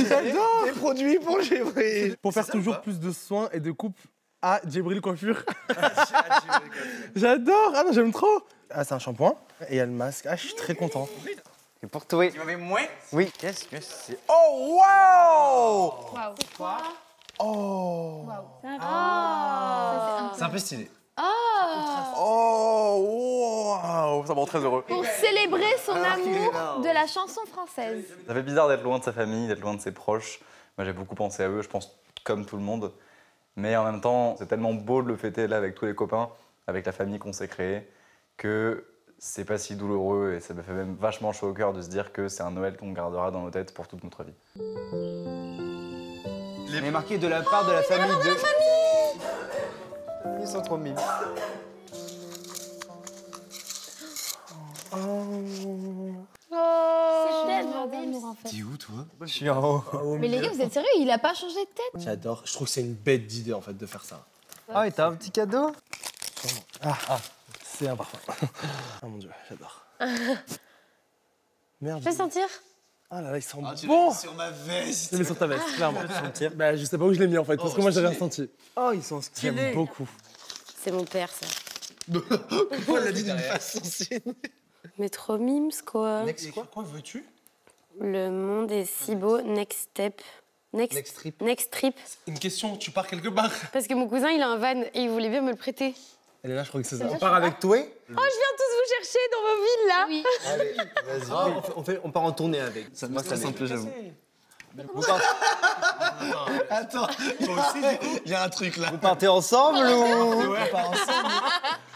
j'adore. Des produits pour Gévril. Pour faire toujours plus de soins et de coupe à Djibril Coiffure. J'adore. Ah non, j'aime trop. Ah, c'est un shampoing. Et il y a le masque. Ah, je suis très content. Et pour toi. Tu m'avais moins? Oui. Qu'est-ce que c'est? Oh, waouh. Waouh. C'est quoi? Oh. C'est un peu stylé. Oh, waouh. Ça me rend très heureux. Pour célébrer son amour de la chanson française. Ça fait bizarre d'être loin de sa famille, d'être loin de ses proches. Moi, j'ai beaucoup pensé à eux, je pense comme tout le monde. Mais en même temps, c'est tellement beau de le fêter là avec tous les copains, avec la famille qu'on s'est créée, que c'est pas si douloureux et ça me fait même vachement chaud au cœur de se dire que c'est un Noël qu'on gardera dans nos têtes pour toute notre vie. Il est marqué de la part de la famille de... Ils sont trop mimes. C'est tellement d'amour en fait. T'es où toi? Je suis en haut. Mais les gars, vous êtes sérieux? Il a pas changé de tête? J'adore. Je trouve que c'est une bête d'idée en fait de faire ça. Ah, et t'as un petit cadeau? C'est un parfum. Oh mon dieu, j'adore. Merde. Fais sentir. Ah là là, il sent Tu bon. l'as mis sur ma veste. Je l'ai mis sur ta veste, clairement. Bah, je sais pas où je l'ai mis en fait, parce que moi j'ai rien senti. Oh, ils sont stylés. J'aime beaucoup. C'est mon père, ça. Pourquoi elle l'a dit d'une façon si... Mais trop mimes, quoi. Next quoi veux-tu? Le monde est si beau. Next step. Next trip. Next trip. Une question, tu pars quelque part? Parce que mon cousin, il a un van et il voulait bien me le prêter. Elle est là, je crois que c'est ça. On part avec toi? Oh, je viens tous vous chercher dans vos villes, là. Oui. Vas-y. On part en tournée avec. Moi, ça un peu, j'avoue. Attends, il y a un truc là. Vous partez ensemble ou... Ouais, on part ensemble.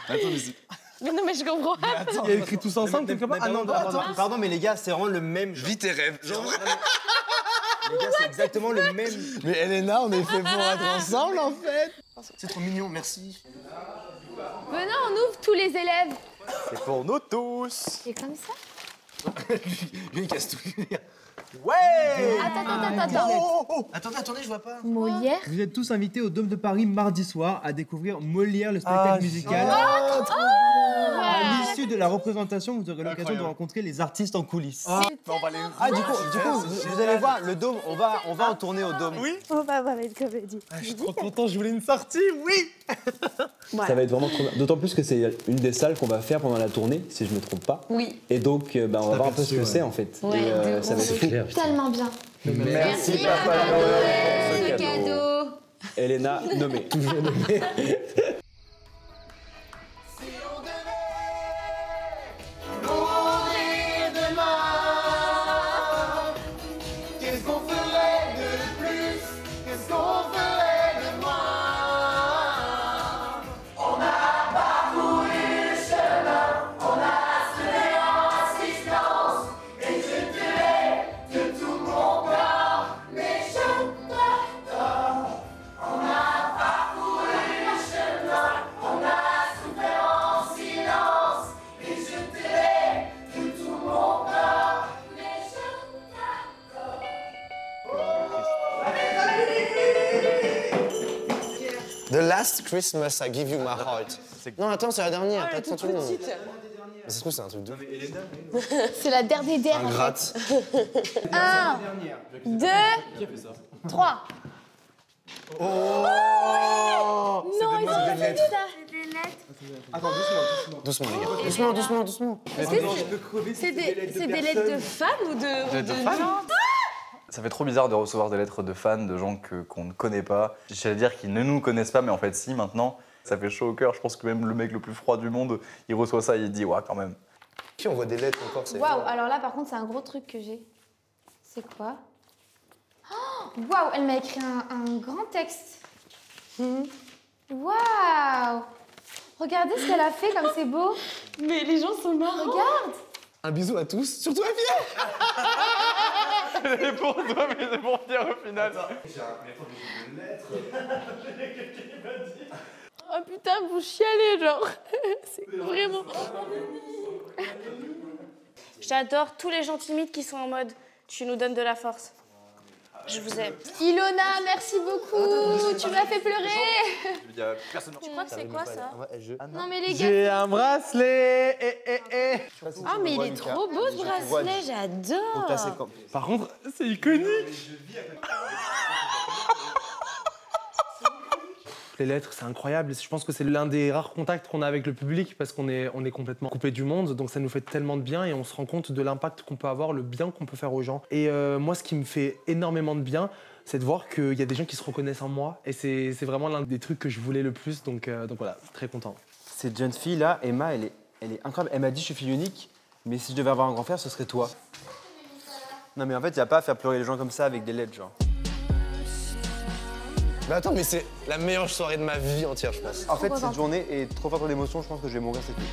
Attends, mais c'est... Mais non, mais je comprends pas. Il y a écrit tous ensemble quelque part? Ah non, Pardon, mais les gars, c'est vraiment le même. Vis tes rêves. Genre... Les gars, c'est exactement le même. Mais Elena, on est fait pour être ensemble en fait. C'est trop mignon, merci. Venez, on ouvre tous les élèves. C'est pour nous tous. C'est comme ça? Lui, il casse tout. Ouais. Attends. Attendez, je vois pas. Molière. Vous êtes tous invités au Dôme de Paris mardi soir à découvrir Molière, le spectacle musical. À l'issue de la représentation, vous aurez l'occasion de rencontrer les artistes en coulisses. Du coup, vous allez voir, le Dôme, on va en tournée au Dôme. Oui. On va voir une comédie. Je suis trop content, je voulais une sortie, oui. Ça va être vraiment trop bien. D'autant plus que c'est une des salles qu'on va faire pendant la tournée, si je ne me trompe pas. Oui. Et donc, on va voir un peu ce que c'est en fait. Ouais, Et, ça va être fou. Tellement bien. Merci Papa Noël pour ce cadeau. Elena, nommée. Toujours nommée. Mourir demain. Last Christmas, I give you my heart. Non, attends, c'est la dernière. Pas de tout le monde. Mais ça se trouve, c'est un truc de. C'est la dernière. Un gratte. 1, 2, 3. Oh Non, ils ont pas fait ça. Attends, doucement. Doucement, les gars. Doucement. C'est des lettres de fans ou de gens? Ça fait trop bizarre de recevoir des lettres de fans, de gens qu'on ne connaît pas. J'allais dire qu'ils ne nous connaissent pas, mais en fait si, maintenant. Ça fait chaud au cœur. Je pense que même le mec le plus froid du monde, il reçoit ça et il dit « Ouais, quand même ». Qui envoie des lettres encore? Waouh, alors là, par contre, c'est un gros truc que j'ai. C'est quoi? Waouh, elle m'a écrit un grand texte. Waouh! Regardez ce qu'elle a fait, comme c'est beau. Mais les gens sont marrants. Regarde! Un bisou à tous, surtout à Pierre. C'est pour toi, mais c'est pour Pierre au final. Oh putain, vous chialez, genre. C'est vraiment. J'adore tous les gens timides qui sont en mode tu nous donnes de la force. Je vous aime. Ilona, merci beaucoup. Tu m'as fait pleurer. Il y a personne. Tu crois que c'est quoi ça? Non mais les gars. J'ai un bracelet. Ah mais il est trop beau ce bracelet, j'adore. Par contre, c'est iconique. Les lettres, c'est incroyable. Je pense que c'est l'un des rares contacts qu'on a avec le public parce qu'on est complètement coupé du monde. Donc ça nous fait tellement de bien et on se rend compte de l'impact qu'on peut avoir, le bien qu'on peut faire aux gens. Et moi, ce qui me fait énormément de bien, c'est de voir qu'il y a des gens qui se reconnaissent en moi. Et c'est vraiment l'un des trucs que je voulais le plus. Donc voilà, très content. Cette jeune fille-là, Emma, elle est incroyable. Elle m'a dit, je suis fille unique, mais si je devais avoir un grand frère, ce serait toi. Non mais en fait, il n'y a pas à faire pleurer les gens comme ça avec des lettres, genre. Mais attends, mais c'est la meilleure soirée de ma vie entière, je pense. En fait, cette journée est trop forte d'émotions, je pense que je vais mourir cette nuit.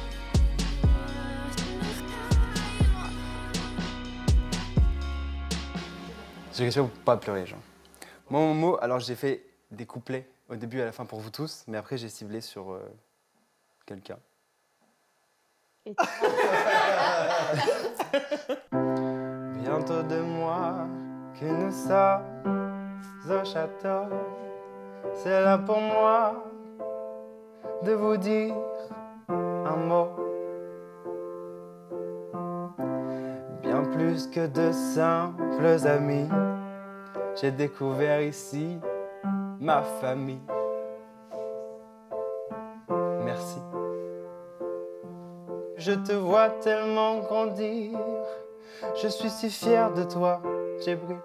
J'ai question pour pas pleurer, genre. Moi, mon mot, alors j'ai fait des couplets au début et à la fin pour vous tous, mais après j'ai ciblé sur quelqu'un. Bientôt 2 mois que nous sommes au château. C'est là pour moi de vous dire un mot. Bien plus que de simples amis, j'ai découvert ici ma famille. Merci. Je te vois tellement grandir, je suis si fier de toi, Djibril.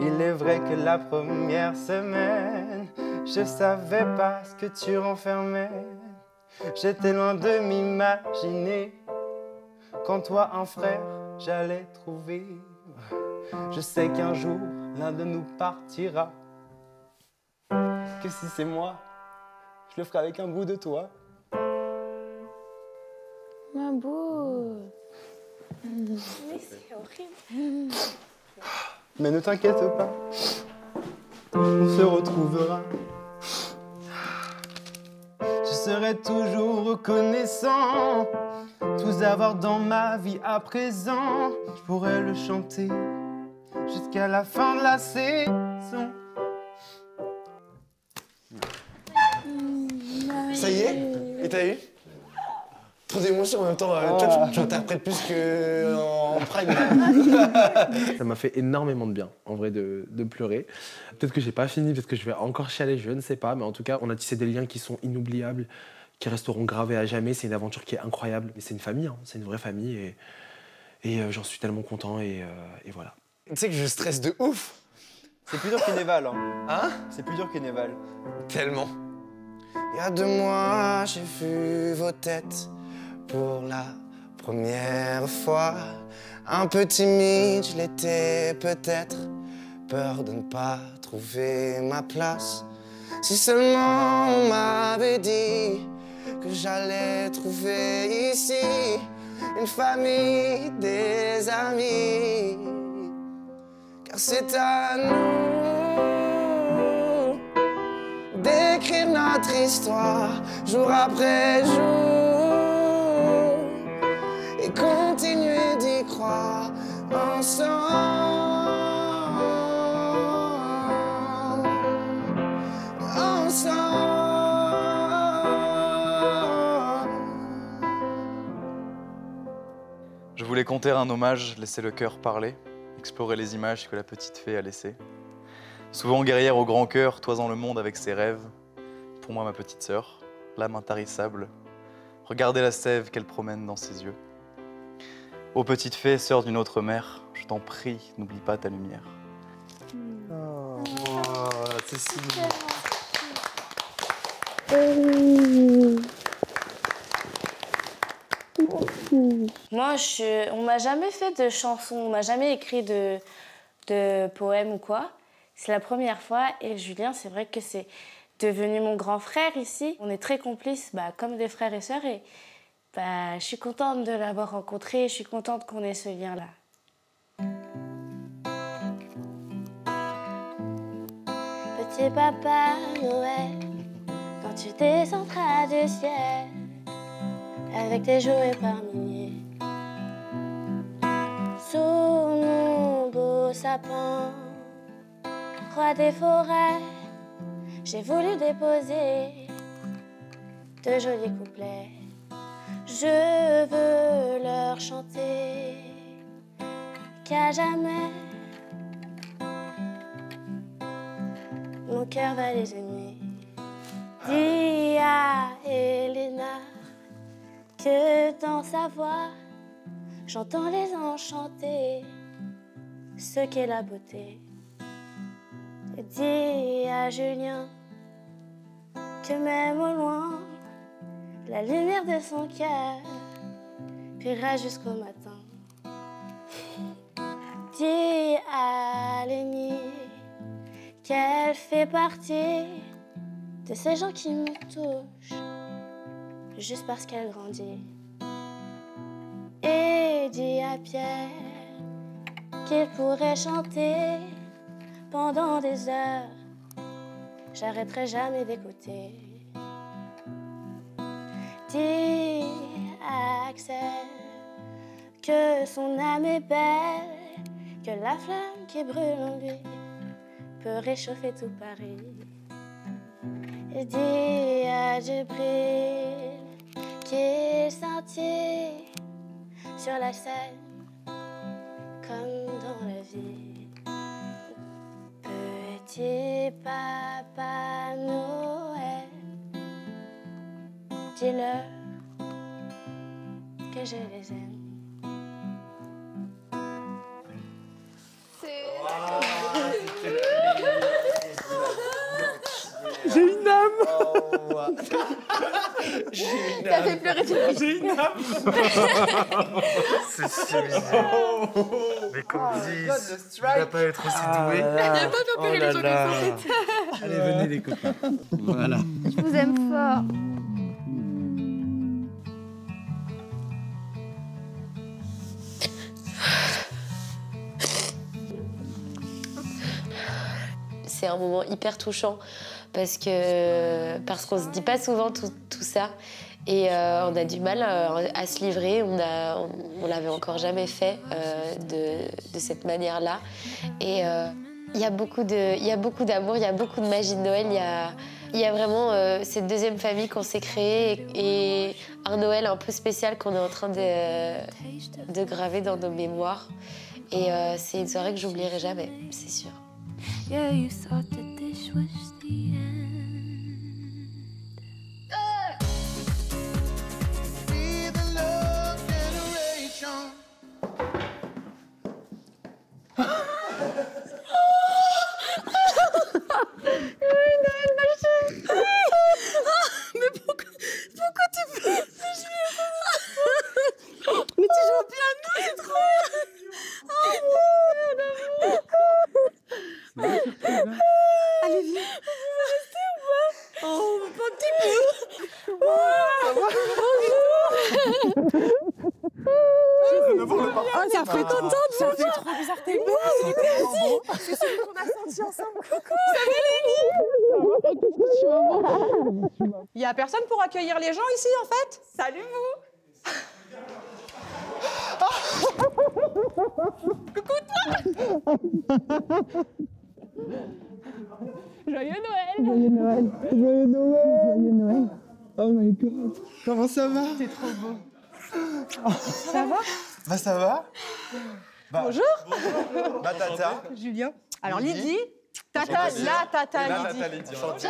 Il est vrai que la première semaine, je savais pas ce que tu renfermais. J'étais loin de m'imaginer qu'en toi un frère j'allais trouver. Je sais qu'un jour l'un de nous partira, que si c'est moi, je le ferai avec un bout de toi. Ma boue. Oui, c'est horrible. Mais ne t'inquiète pas, on se retrouvera. Je serai toujours reconnaissant, tout avoir dans ma vie à présent. Je pourrais le chanter jusqu'à la fin de la saison. Ça y est? Et t'as eu? Trop d'émotions en même temps. Toi, tu interprètes plus qu'en prime. Ça m'a fait énormément de bien, en vrai, de pleurer. Peut-être que j'ai pas fini, peut-être que je vais encore chialer, je ne sais pas. Mais en tout cas, on a tissé des liens qui sont inoubliables, qui resteront gravés à jamais. C'est une aventure qui est incroyable. Mais c'est une famille, hein. C'est une vraie famille. Et j'en suis tellement content. Et voilà. Tu sais que je stresse de ouf. C'est plus dur qu'Eneval, hein. Hein? C'est plus dur qu'Eneval. Tellement. Il y a 2 mois, j'ai vu vos têtes pour la première fois. Un peu timide, je l'étais peut-être, peur de ne pas trouver ma place. Si seulement on m'avait dit que j'allais trouver ici une famille, des amis, car c'est à nous d'écrire notre histoire jour après jour et continuer d'y croire ensemble, ensemble. voulais compter un hommage, laisser le cœur parler, explorer les images que la petite fée a laissées. Souvent guerrière au grand cœur, toisant le monde avec ses rêves. Pour moi, ma petite sœur, l'âme intarissable, regardez la sève qu'elle promène dans ses yeux. Ô petite fée, sœur d'une autre mère, je t'en prie, n'oublie pas ta lumière. Oh, c'est si Moi, on m'a jamais fait de chansons, on m'a jamais écrit de poèmes ou quoi. C'est la première fois et Julien, c'est vrai que c'est devenu mon grand frère ici. On est très complices, comme des frères et sœurs et je suis contente de l'avoir rencontré, je suis contente qu'on ait ce lien-là. Petit papa Noël, quand tu descendras du ciel avec tes jouets par milliers, sous mon beau sapin, roi des forêts, j'ai voulu déposer de jolis couplets. Je veux leur chanter qu'à jamais mon cœur va les aimer. Dis à Elena que dans sa voix j'entends les enchanter ce qu'est la beauté. Dis à Julien que même au loin la lumière de son cœur brillera jusqu'au matin. Dis à Lénie qu'elle fait partie de ces gens qui me touchent juste parce qu'elle grandit. Et dis à Pierre qu'il pourrait chanter pendant des heures, j'arrêterai jamais d'écouter. Dis à Axel que son âme est belle, que la flamme qui brûle en lui peut réchauffer tout Paris. Et dis à Djibril qu'il scintille sur la scène comme dans la vie. Petit papa Noël, dis-leur que je les aime. J'ai une âme. Ça fait pleurer tout le monde. J'ai une âme. C'est si bizarre. Mais qu'on dise, il va pas être aussi doué. Il a pas fait pleurer les gens comme ça, en fait. Allez, venez les copains. Voilà. Je vous aime fort. C'est un moment hyper touchant parce qu'on se dit pas souvent tout ça et on a du mal à se livrer. On l'avait encore jamais fait de cette manière-là. Et il y a beaucoup d'amour, il y a beaucoup de magie de Noël. Il y a vraiment cette deuxième famille qu'on s'est créée et un Noël un peu spécial qu'on est en train de graver dans nos mémoires. Et c'est une soirée que j'oublierai jamais, c'est sûr. Yeah, you thought that this was the end. Be the love generation. Mais pourquoi tu fais ça? Mais tu joues au piano, c'est trop bien. Oh mon amour. Allez, viens. Vous voulez rester ou pas? Oh, pas un petit peu. Bonjour. Oh, ça fait tant de temps. Ça fait trop bizarre. T'es beau. C'est celui qu'on a senti ensemble. Coucou. Ça va, Lénie? Il y a personne pour accueillir les gens ici, en fait? Salut, vous. Coucou, toi. Joyeux Noël. Joyeux Noël. Joyeux Noël. Joyeux Noël. Oh my god. Comment ça va? T'es trop beau. Ça va? Bah ça va. Bonjour. Bah Tata. Julien. Alors Lydie. Lydie. Tata, la Tata Lydie. Enchanté.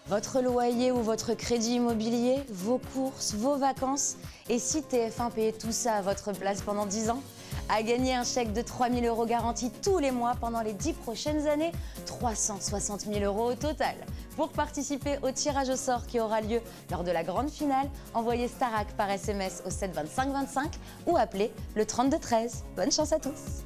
Votre loyer ou votre crédit immobilier, vos courses, vos vacances. Et si TF1 payait tout ça à votre place pendant 10 ans? À gagner un chèque de 3 000 € garanti tous les mois pendant les 10 prochaines années, 360 000 € au total. Pour participer au tirage au sort qui aura lieu lors de la grande finale, envoyez Starac par SMS au 7 25 25 ou appelez le 32 13. Bonne chance à tous.